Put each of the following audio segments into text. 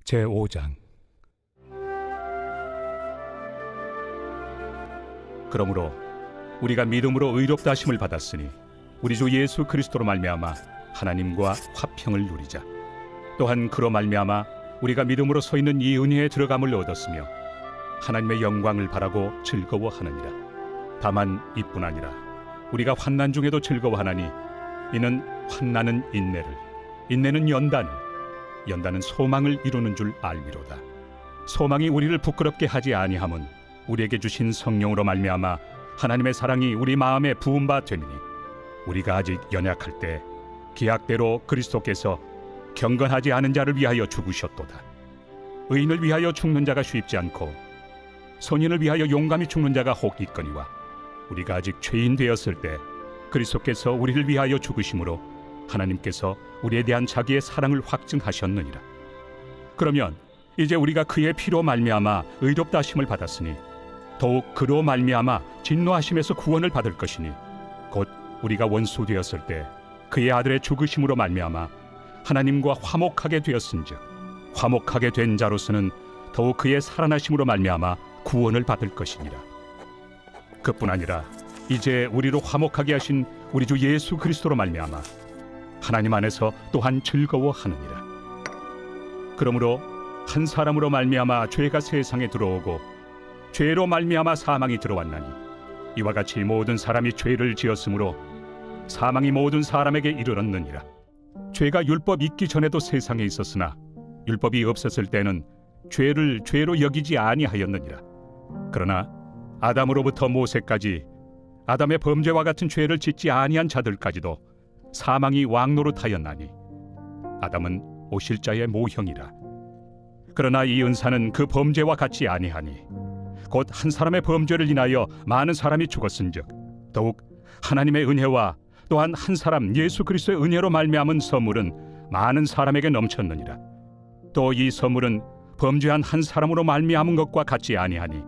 제5장. 그러므로 우리가 믿음으로 의롭다 하심을 받았으니 우리 주 예수 그리스도로 말미암아 하나님과 화평을 누리자. 또한 그로 말미암아 우리가 믿음으로 서 있는 이 은혜에 들어감을 얻었으며 하나님의 영광을 바라고 즐거워하느니라. 다만 이뿐 아니라 우리가 환난 중에도 즐거워하나니 이는 환난은 인내를, 인내는 연단을, 연단은 소망을 이루는 줄 알미로다. 소망이 우리를 부끄럽게 하지 아니함은 우리에게 주신 성령으로 말미암아 하나님의 사랑이 우리 마음에 부은 바 되니니 우리가 아직 연약할 때 기약대로 그리스도께서 경건하지 않은 자를 위하여 죽으셨도다. 의인을 위하여 죽는 자가 쉽지 않고 선인을 위하여 용감히 죽는 자가 혹 있거니와 우리가 아직 죄인 되었을 때 그리스도께서 우리를 위하여 죽으심으로 하나님께서 우리에 대한 자기의 사랑을 확증하셨느니라. 그러면 이제 우리가 그의 피로 말미암아 의롭다 하심을 받았으니 더욱 그로 말미암아 진노하심에서 구원을 받을 것이니 곧 우리가 원수 되었을 때 그의 아들의 죽으심으로 말미암아 하나님과 화목하게 되었은즉 화목하게 된 자로서는 더욱 그의 살아나심으로 말미암아 구원을 받을 것이니라. 그뿐 아니라 이제 우리로 화목하게 하신 우리 주 예수 그리스도로 말미암아 하나님 안에서 또한 즐거워하느니라. 그러므로 한 사람으로 말미암아 죄가 세상에 들어오고 죄로 말미암아 사망이 들어왔나니 이와 같이 모든 사람이 죄를 지었으므로 사망이 모든 사람에게 이르렀느니라. 죄가 율법 있기 전에도 세상에 있었으나 율법이 없었을 때는 죄를 죄로 여기지 아니하였느니라. 그러나 아담으로부터 모세까지 아담의 범죄와 같은 죄를 짓지 아니한 자들까지도 사망이 왕노릇하였나니 아담은 오실자의 모형이라. 그러나 이 은사는 그 범죄와 같지 아니하니 곧 한 사람의 범죄를 인하여 많은 사람이 죽었은즉 더욱 하나님의 은혜와 또한 한 사람 예수 그리스도의 은혜로 말미암은 선물은 많은 사람에게 넘쳤느니라. 또 이 선물은 범죄한 한 사람으로 말미암은 것과 같지 아니하니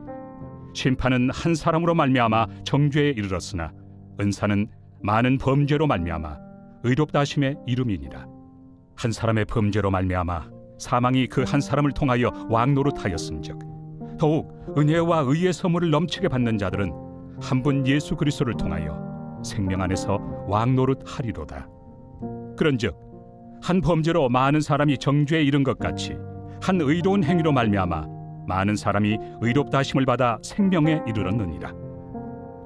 심판은 한 사람으로 말미암아 정죄에 이르렀으나 은사는 많은 범죄로 말미암아 의롭다 하심의 이름이니라. 한 사람의 범죄로 말미암아 사망이 그 한 사람을 통하여 왕노릇하였은즉 더욱 은혜와 의의 선물을 넘치게 받는 자들은 한 분 예수 그리스도를 통하여 생명 안에서 왕노릇하리로다. 그런즉 한 범죄로 많은 사람이 정죄에 이른 것 같이 한 의로운 행위로 말미암아 많은 사람이 의롭다 하심을 받아 생명에 이르렀느니라.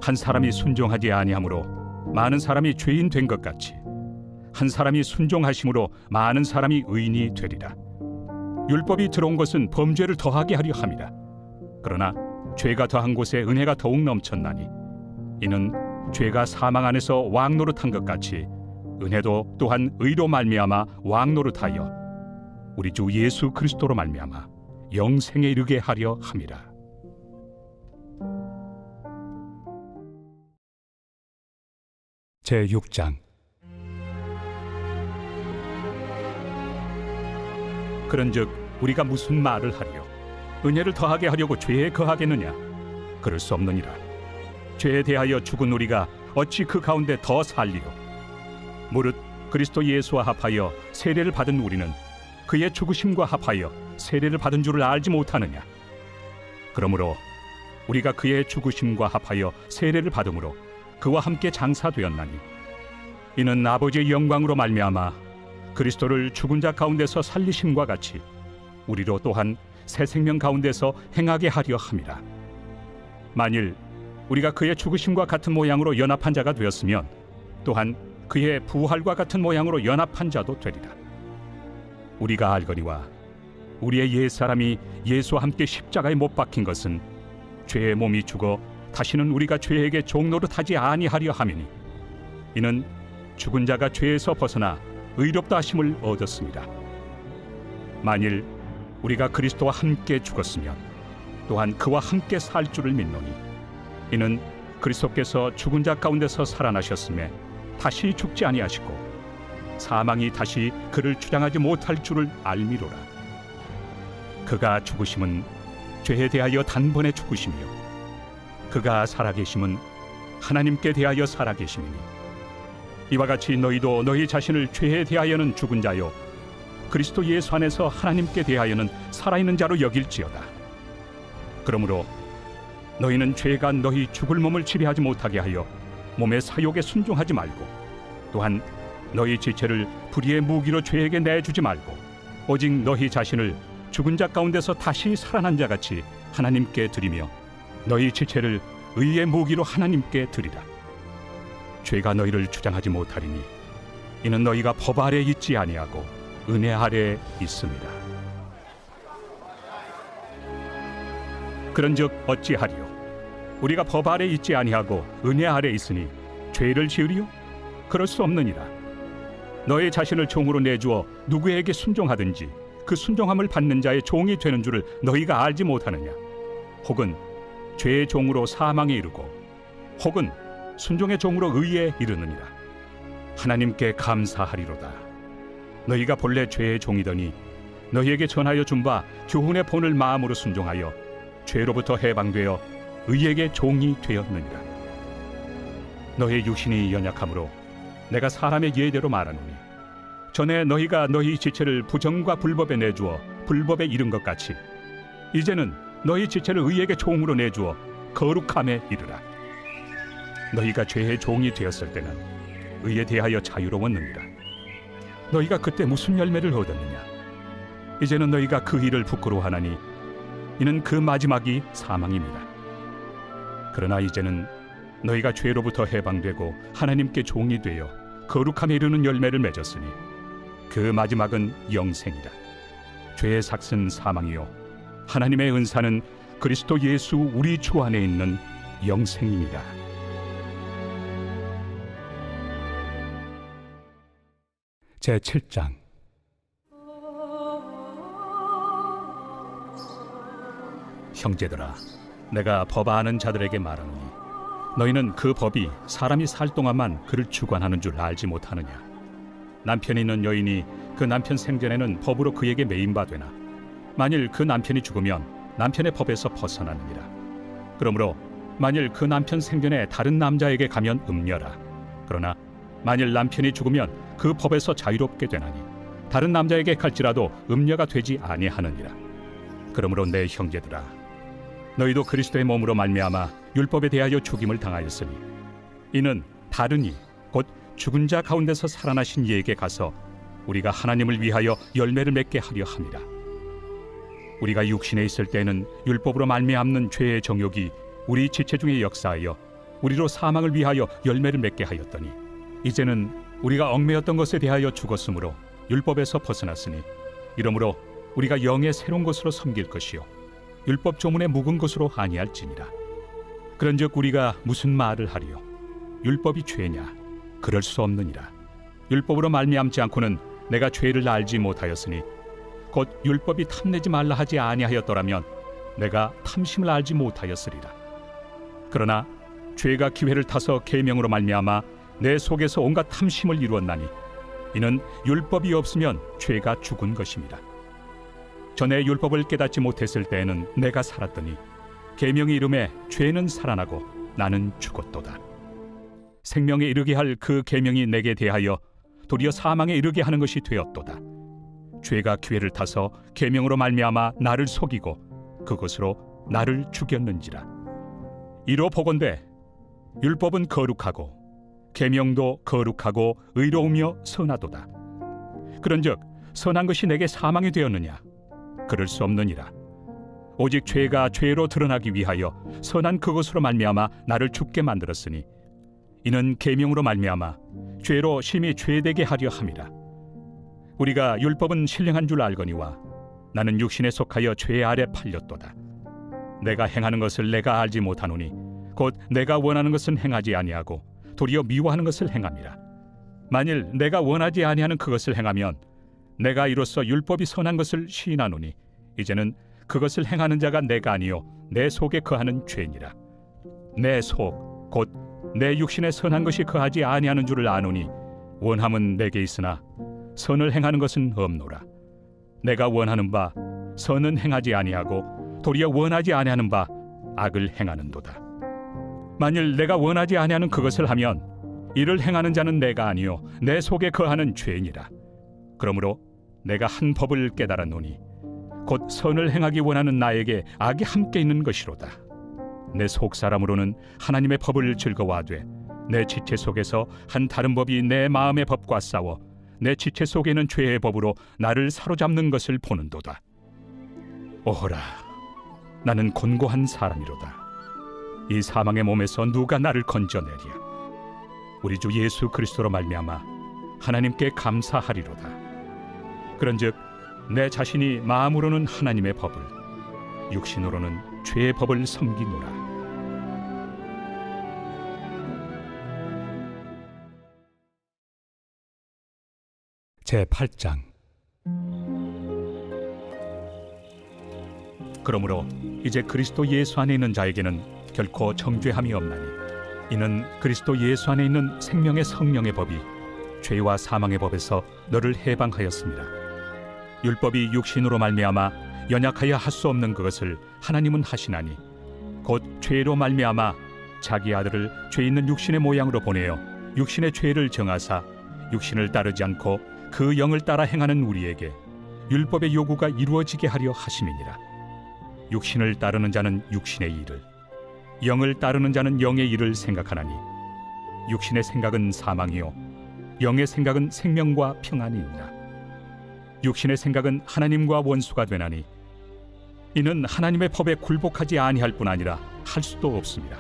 한 사람이 순종하지 아니함으로 많은 사람이 죄인 된 것 같이 한 사람이 순종하심으로 많은 사람이 의인이 되리라. 율법이 들어온 것은 범죄를 더하게 하려 함이라. 그러나 죄가 더한 곳에 은혜가 더욱 넘쳤나니 이는 죄가 사망 안에서 왕노릇한 것 같이 은혜도 또한 의로 말미암아 왕노릇하여 우리 주 예수 그리스도로 말미암아 영생에 이르게 하려 함이라. 제6장. 그런즉 우리가 무슨 말을 하리요? 은혜를 더하게 하려고 죄에 거하겠느냐? 그럴 수 없느니라. 죄에 대하여 죽은 우리가 어찌 그 가운데 더 살리요? 무릇 그리스도 예수와 합하여 세례를 받은 우리는 그의 죽으심과 합하여 세례를 받은 줄을 알지 못하느냐? 그러므로 우리가 그의 죽으심과 합하여 세례를 받음으로 그와 함께 장사되었나니 이는 아버지의 영광으로 말미암아 그리스도를 죽은 자 가운데서 살리심과 같이 우리로 또한 새 생명 가운데서 행하게 하려 함이라. 만일 우리가 그의 죽으심과 같은 모양으로 연합한 자가 되었으면 또한 그의 부활과 같은 모양으로 연합한 자도 되리라. 우리가 알거니와 우리의 옛사람이 예수와 함께 십자가에 못 박힌 것은 죄의 몸이 죽어 다시는 우리가 죄에게 종노릇하지 아니하려 함이니 이는 죽은 자가 죄에서 벗어나 의롭다 하심을 얻었습니다. 만일 우리가 그리스도와 함께 죽었으면 또한 그와 함께 살 줄을 믿노니 이는 그리스도께서 죽은 자 가운데서 살아나셨음에 다시 죽지 아니하시고 사망이 다시 그를 주장하지 못할 줄을 알미로라. 그가 죽으심은 죄에 대하여 단번에 죽으시며 그가 살아계심은 하나님께 대하여 살아계심이니 이와 같이 너희도 너희 자신을 죄에 대하여는 죽은 자요 그리스도 예수 안에서 하나님께 대하여는 살아있는 자로 여길지어다. 그러므로 너희는 죄가 너희 죽을 몸을 지배하지 못하게 하여 몸의 사욕에 순종하지 말고, 또한 너희 지체를 불의의 무기로 죄에게 내주지 말고, 오직 너희 자신을 죽은 자 가운데서 다시 살아난 자 같이 하나님께 드리며 너희 지체를 의의 무기로 하나님께 드리라. 죄가 너희를 주장하지 못하리니 이는 너희가 법 아래 있지 아니하고 은혜 아래 있습니다. 그런즉 어찌하리요? 우리가 법 아래 있지 아니하고 은혜 아래 있으니 죄를 지으리요? 그럴 수 없느니라. 너희 자신을 종으로 내주어 누구에게 순종하든지 그 순종함을 받는 자의 종이 되는 줄을 너희가 알지 못하느냐? 혹은 죄의 종으로 사망에 이르고 혹은 순종의 종으로 의에 이르느니라. 하나님께 감사하리로다. 너희가 본래 죄의 종이더니 너희에게 전하여 준 바 교훈의 본을 마음으로 순종하여 죄로부터 해방되어 의에게 종이 되었느니라. 너희 육신이 연약함으로 내가 사람의 예대로 말하노니, 전에 너희가 너희 지체를 부정과 불법에 내주어 불법에 이른 것 같이 이제는 너희 지체를 의에게 종으로 내주어 거룩함에 이르라. 너희가 죄의 종이 되었을 때는 의에 대하여 자유로웠느니라. 너희가 그때 무슨 열매를 얻었느냐? 이제는 너희가 그 일을 부끄러워하나니 이는 그 마지막이 사망입니다. 그러나 이제는 너희가 죄로부터 해방되고 하나님께 종이 되어 거룩함에 이르는 열매를 맺었으니 그 마지막은 영생이다. 죄의 삭은 사망이요 하나님의 은사는 그리스도 예수 우리 주 안에 있는 영생입니다. 제7장. 형제들아, 내가 법 아는 자들에게 말하노니 너희는 그 법이 사람이 살 동안만 그를 주관하는 줄 알지 못하느냐? 남편이 있는 여인이 그 남편 생전에는 법으로 그에게 매인 바 되나 만일 그 남편이 죽으면 남편의 법에서 벗어나느니라. 그러므로 만일 그 남편 생전에 다른 남자에게 가면 음녀라. 그러나 만일 남편이 죽으면 그 법에서 자유롭게 되나니 다른 남자에게 갈지라도 음녀가 되지 아니하느니라. 그러므로 내 형제들아, 너희도 그리스도의 몸으로 말미암아 율법에 대하여 죽임을 당하였으니 이는 다른 이 곧 죽은 자 가운데서 살아나신 이에게 가서 우리가 하나님을 위하여 열매를 맺게 하려 함이라. 우리가 육신에 있을 때는 율법으로 말미암는 죄의 정욕이 우리 지체 중에 역사하여 우리로 사망을 위하여 열매를 맺게 하였더니 이제는 우리가 얽매였던 것에 대하여 죽었으므로 율법에서 벗어났으니 이러므로 우리가 영의 새로운 것으로 섬길 것이요 율법 조문의 묵은 것으로 아니할지니라. 그런즉 우리가 무슨 말을 하리요? 율법이 죄냐? 그럴 수 없느니라. 율법으로 말미암지 않고는 내가 죄를 알지 못하였으니 곧 율법이 탐내지 말라 하지 아니하였더라면 내가 탐심을 알지 못하였으리라. 그러나 죄가 기회를 타서 계명으로 말미암아 내 속에서 온갖 탐심을 이루었나니 이는 율법이 없으면 죄가 죽은 것입니다. 전에 율법을 깨닫지 못했을 때에는 내가 살았더니 계명의 이름에 죄는 살아나고 나는 죽었도다. 생명에 이르게 할 그 계명이 내게 대하여 도리어 사망에 이르게 하는 것이 되었도다. 죄가 기회를 타서 계명으로 말미암아 나를 속이고 그것으로 나를 죽였는지라. 이로 보건대 율법은 거룩하고 계명도 거룩하고 의로우며 선하도다. 그런즉 선한 것이 내게 사망이 되었느냐? 그럴 수 없느니라. 오직 죄가 죄로 드러나기 위하여 선한 그것으로 말미암아 나를 죽게 만들었으니 이는 계명으로 말미암아 죄로 심히 죄되게 하려 함이라. 우리가 율법은 신령한 줄 알거니와 나는 육신에 속하여 죄 아래 팔렸도다. 내가 행하는 것을 내가 알지 못하노니 곧 내가 원하는 것은 행하지 아니하고 도리어 미워하는 것을 행함이라. 만일 내가 원하지 아니하는 그것을 행하면 내가 이로써 율법이 선한 것을 시인하노니 이제는 그것을 행하는 자가 내가 아니요 내 속에 거하는 죄니라. 내 속 곧 내 육신에 선한 것이 거하지 아니하는 줄을 아노니 원함은 내게 있으나 선을 행하는 것은 없노라. 내가 원하는 바 선은 행하지 아니하고 도리어 원하지 아니하는 바 악을 행하는도다. 만일 내가 원하지 아니하는 그것을 하면 이를 행하는 자는 내가 아니요 내 속에 거하는 죄니라. 그러므로 내가 한 법을 깨달았노니 곧 선을 행하기 원하는 나에게 악이 함께 있는 것이로다. 내 속사람으로는 하나님의 법을 즐거워하되 내 지체 속에서 한 다른 법이 내 마음의 법과 싸워 내 지체 속에 있는 죄의 법으로 나를 사로잡는 것을 보는도다. 오호라, 나는 곤고한 사람이로다. 이 사망의 몸에서 누가 나를 건져내랴. 우리 주 예수 그리스도로 말미암아 하나님께 감사하리로다. 그런즉 내 자신이 마음으로는 하나님의 법을, 육신으로는 죄의 법을 섬기노라. 제8장. 그러므로 이제 그리스도 예수 안에 있는 자에게는 결코 정죄함이 없나니, 이는 그리스도 예수 안에 있는 생명의 성령의 법이 죄와 사망의 법에서 너를 해방하였습니다. 율법이 육신으로 말미암아 연약하여 할 수 없는 그것을 하나님은 하시나니, 곧 죄로 말미암아 자기 아들을 죄 있는 육신의 모양으로 보내어 육신의 죄를 정하사 육신을 따르지 않고 그 영을 따라 행하는 우리에게 율법의 요구가 이루어지게 하려 하심이니라. 육신을 따르는 자는 육신의 일을, 영을 따르는 자는 영의 일을 생각하나니, 육신의 생각은 사망이요 영의 생각은 생명과 평안이니라. 육신의 생각은 하나님과 원수가 되나니, 이는 하나님의 법에 굴복하지 아니할 뿐 아니라 할 수도 없습니다.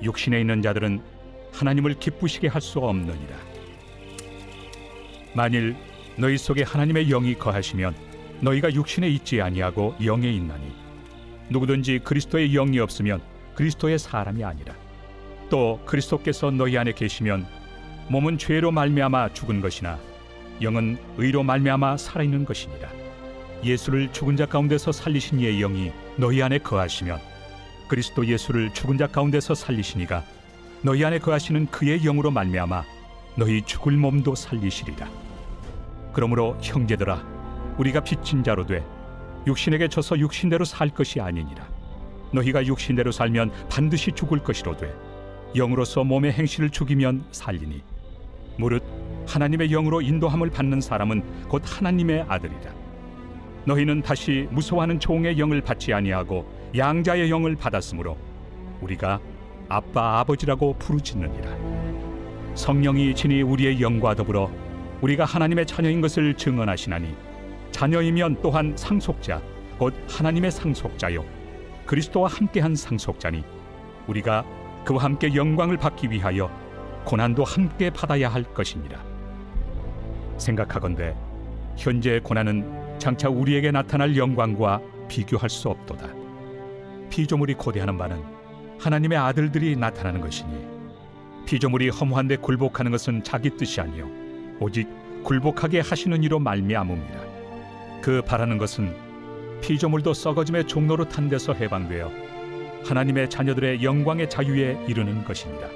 육신에 있는 자들은 하나님을 기쁘시게 할 수 없느니라. 만일 너희 속에 하나님의 영이 거하시면 너희가 육신에 있지 아니하고 영에 있나니, 누구든지 그리스도의 영이 없으면 그리스도의 사람이 아니라. 또 그리스도께서 너희 안에 계시면 몸은 죄로 말미암아 죽은 것이나 영은 의로 말미암아 살아있는 것이니라. 예수를 죽은 자 가운데서 살리신 이의 영이 너희 안에 거하시면 그리스도 예수를 죽은 자 가운데서 살리시니가 너희 안에 거하시는 그의 영으로 말미암아 너희 죽을 몸도 살리시리라. 그러므로 형제들아, 우리가 빚진 자로 돼 육신에게 져서 육신대로 살 것이 아니니라. 너희가 육신대로 살면 반드시 죽을 것이로되 영으로서 몸의 행실을 죽이면 살리니, 무릇 하나님의 영으로 인도함을 받는 사람은 곧 하나님의 아들이라. 너희는 다시 무서워하는 종의 영을 받지 아니하고 양자의 영을 받았으므로 우리가 아빠 아버지라고 부르짖느니라. 성령이 친히 우리의 영과 더불어 우리가 하나님의 자녀인 것을 증언하시나니, 자녀이면 또한 상속자 곧 하나님의 상속자요 그리스도와 함께한 상속자니, 우리가 그와 함께 영광을 받기 위하여 고난도 함께 받아야 할 것이니라. 생각하건대 현재의 고난은 장차 우리에게 나타날 영광과 비교할 수 없도다. 피조물이 고대하는 바는 하나님의 아들들이 나타나는 것이니, 피조물이 허무한데 굴복하는 것은 자기 뜻이 아니요 오직 굴복하게 하시는 이로 말미암음이라. 그 바라는 것은 피조물도 썩어짐의 종로로 탄 데서 해방되어 하나님의 자녀들의 영광의 자유에 이르는 것입니다.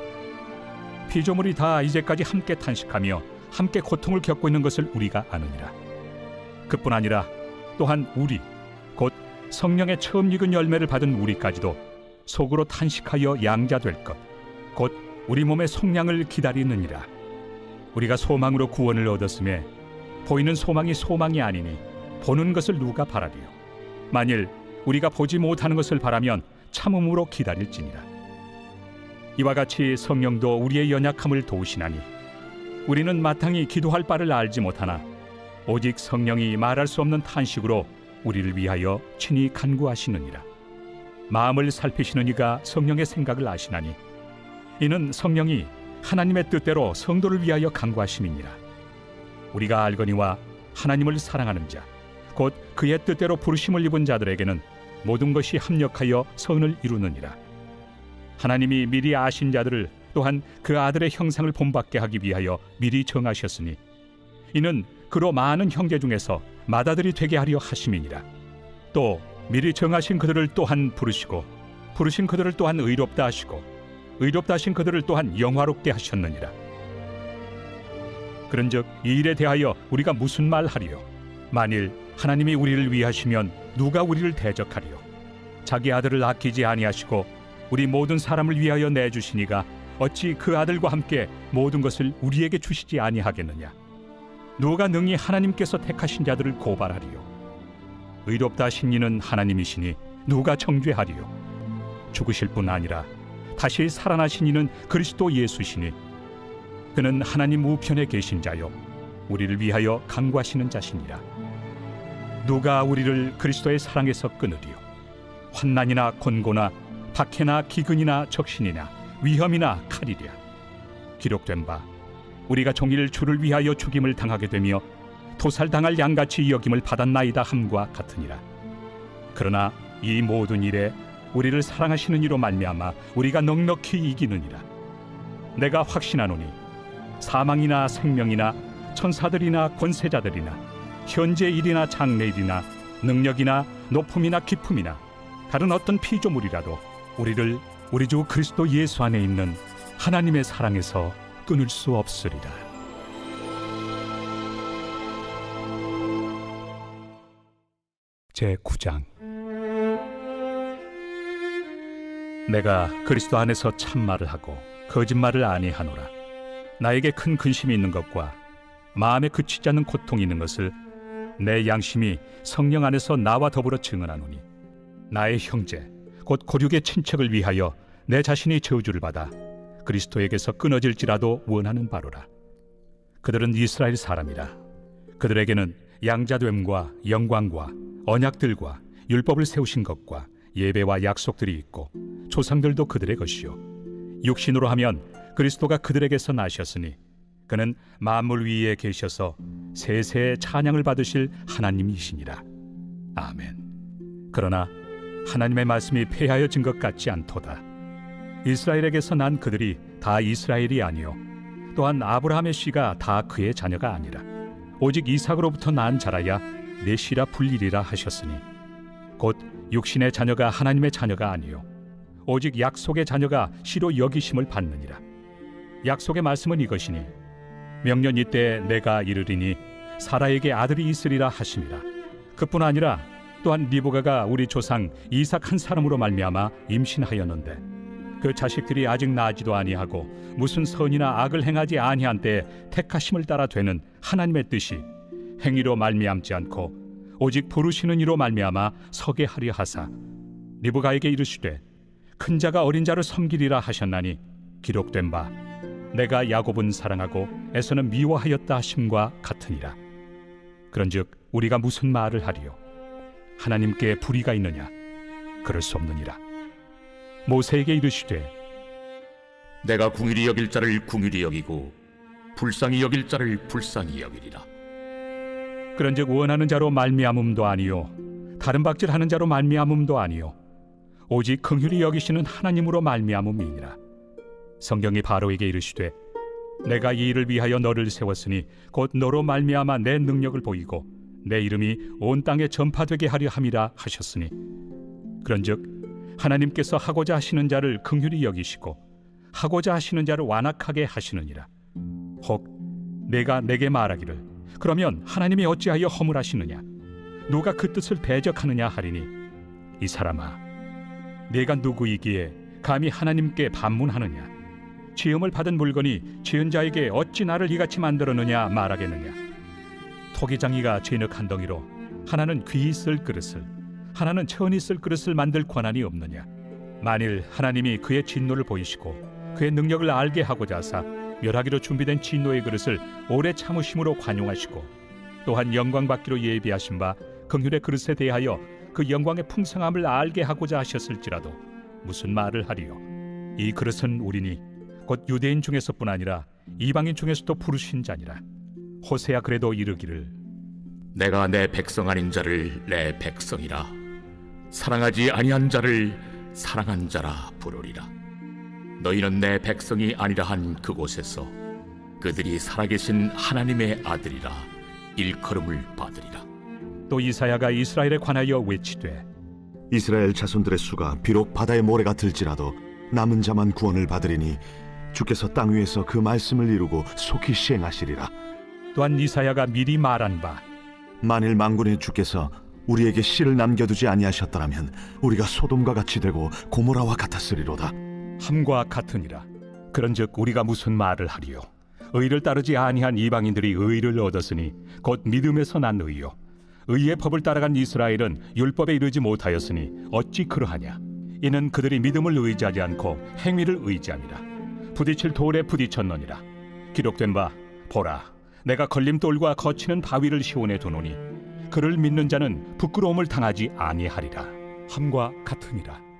피조물이 다 이제까지 함께 탄식하며 함께 고통을 겪고 있는 것을 우리가 아느니라. 그뿐 아니라 또한 우리 곧 성령의 처음 익은 열매를 받은 우리까지도 속으로 탄식하여 양자될 것 곧 우리 몸의 속량을 기다리느니라. 우리가 소망으로 구원을 얻었음에 보이는 소망이 소망이 아니니 보는 것을 누가 바라리요. 만일 우리가 보지 못하는 것을 바라면 참음으로 기다릴지니라. 이와 같이 성령도 우리의 연약함을 도우시나니, 우리는 마땅히 기도할 바를 알지 못하나 오직 성령이 말할 수 없는 탄식으로 우리를 위하여 친히 간구하시느니라. 마음을 살피시는 이가 성령의 생각을 아시나니, 이는 성령이 하나님의 뜻대로 성도를 위하여 간구하심이니라. 우리가 알거니와 하나님을 사랑하는 자 곧 그의 뜻대로 부르심을 입은 자들에게는 모든 것이 합력하여 선을 이루느니라. 하나님이 미리 아신 자들을 또한 그 아들의 형상을 본받게 하기 위하여 미리 정하셨으니, 이는 그로 많은 형제 중에서 맏아들이 되게 하려 하심이니라. 또 미리 정하신 그들을 또한 부르시고, 부르신 그들을 또한 의롭다 하시고, 의롭다 하신 그들을 또한 영화롭게 하셨느니라. 그런즉 이 일에 대하여 우리가 무슨 말 하리요? 만일 하나님이 우리를 위하시면 누가 우리를 대적하리요? 자기 아들을 아끼지 아니하시고 우리 모든 사람을 위하여 내주시니가 어찌 그 아들과 함께 모든 것을 우리에게 주시지 아니하겠느냐? 누가 능히 하나님께서 택하신 자들을 고발하리요? 의롭다 하신 이는 하나님이시니 누가 정죄하리요? 죽으실 뿐 아니라 다시 살아나신 이는 그리스도 예수시니 그는 하나님 우편에 계신 자요 우리를 위하여 간구하시는 자시니라. 누가 우리를 그리스도의 사랑에서 끊으리요? 환난이나 곤고나 박해나 기근이나 적신이나 위험이나 칼이랴. 기록된 바 우리가 종일 주를 위하여 죽임을 당하게 되며 도살당할 양같이 여김을 받았나이다 함과 같으니라. 그러나 이 모든 일에 우리를 사랑하시는 이로 말미암아 우리가 넉넉히 이기느니라. 내가 확신하노니 사망이나 생명이나 천사들이나 권세자들이나 현재 일이나 장래 일이나 능력이나 높음이나 깊음이나 다른 어떤 피조물이라도 우리를 우리 주 그리스도 예수 안에 있는 하나님의 사랑에서 끊을 수 없으리라. 제9장. 내가 그리스도 안에서 참말을 하고 거짓말을 아니하노라. 나에게 큰 근심이 있는 것과 마음에 그치지 않는 고통이 있는 것을 내 양심이 성령 안에서 나와 더불어 증언하노니 나의 형제 곧 고륙의 친척을 위하여 내 자신이 저주를 받아 그리스도에게서 끊어질지라도 원하는 바로라. 그들은 이스라엘 사람이라. 그들에게는 양자됨과 영광과 언약들과 율법을 세우신 것과 예배와 약속들이 있고 조상들도 그들의 것이요 육신으로 하면 그리스도가 그들에게서 나셨으니 그는 만물 위에 계셔서 세세의 찬양을 받으실 하나님이시니라. 아멘. 그러나 하나님의 말씀이 폐하여진 것 같지 않도다. 이스라엘에게서 난 그들이 다 이스라엘이 아니요 또한 아브라함의 씨가 다 그의 자녀가 아니라 오직 이삭으로부터 난 자라야 내 씨라 불리리라 하셨으니 곧 육신의 자녀가 하나님의 자녀가 아니요 오직 약속의 자녀가 씨로 여기심을 받느니라. 약속의 말씀은 이것이니 명년 이때 내가 이르리니 사라에게 아들이 있으리라 하심이라. 그뿐 아니라 또한 리브가가 우리 조상 이삭 한 사람으로 말미암아 임신하였는데 그 자식들이 아직 나지도 아니하고 무슨 선이나 악을 행하지 아니한 때에 택하심을 따라 되는 하나님의 뜻이 행위로 말미암지 않고 오직 부르시는 이로 말미암아 서게 하려 하사 리브가에게 이르시되 큰 자가 어린 자를 섬기리라 하셨나니 기록된 바 내가 야곱은 사랑하고 에서는 미워하였다 하심과 같으니라. 그런즉 우리가 무슨 말을 하리요? 하나님께 불의가 있느냐? 그럴 수 없느니라. 모세에게 이르시되 내가 궁휼히 여길 자를 궁휼히 여기고 불쌍히 여길 자를 불쌍히 여기리라. 그런즉 원하는 자로 말미암음도 아니요 다른 박질하는 자로 말미암음도 아니요 오직 긍휼히 여기시는 하나님으로 말미암음이니라. 성경이 바로에게 이르시되 내가 이 일을 위하여 너를 세웠으니 곧 너로 말미암아 내 능력을 보이고 내 이름이 온 땅에 전파되게 하려 함이라 하셨으니 그런즉 하나님께서 하고자 하시는 자를 긍휼히 여기시고 하고자 하시는 자를 완악하게 하시느니라. 혹 내가 내게 말하기를 그러면 하나님이 어찌하여 허물하시느냐 누가 그 뜻을 배적하느냐 하리니 이 사람아 내가 누구이기에 감히 하나님께 반문하느냐 지음을 받은 물건이 지은 자에게 어찌 나를 이같이 만들었느냐 말하겠느냐. 토기장이가 진흙 한 덩이로 하나는 귀 있을 그릇을 하나는 천이 있을 그릇을 만들 권한이 없느냐. 만일 하나님이 그의 진노를 보이시고 그의 능력을 알게 하고자 하사 멸하기로 준비된 진노의 그릇을 오래 참으심으로 관용하시고 또한 영광 받기로 예비하신 바 긍휼의 그릇에 대하여 그 영광의 풍성함을 알게 하고자 하셨을지라도 무슨 말을 하리요? 이 그릇은 우리니 곧 유대인 중에서뿐 아니라 이방인 중에서도 부르신 자니라. 호세야 그래도 이르기를 내가 내 백성 아닌 자를 내 백성이라 사랑하지 아니한 자를 사랑한 자라 부르리라. 너희는 내 백성이 아니라 한 그곳에서 그들이 살아계신 하나님의 아들이라 일컬음을 받으리라. 또 이사야가 이스라엘에 관하여 외치되 이스라엘 자손들의 수가 비록 바다의 모래가 들지라도 남은 자만 구원을 받으리니 주께서 땅 위에서 그 말씀을 이루고 속히 시행하시리라. 또한 이사야가 미리 말한 바 만일 만군의 주께서 우리에게 씨를 남겨두지 아니하셨더라면 우리가 소돔과 같이 되고 고모라와 같았으리로다. 함과 같으니라. 그런즉 우리가 무슨 말을 하리요? 의를 따르지 아니한 이방인들이 의를 얻었으니 곧 믿음에서 난 의요 의의 법을 따라간 이스라엘은 율법에 이르지 못하였으니 어찌 그러하냐. 이는 그들이 믿음을 의지하지 않고 행위를 의지함이라. 부딪힐 돌에 부딪혔느니라. 기록된 바 보라, 내가 걸림돌과 거치는 바위를 시온에 두노니 그를 믿는 자는 부끄러움을 당하지 아니하리라 함과 같으니라.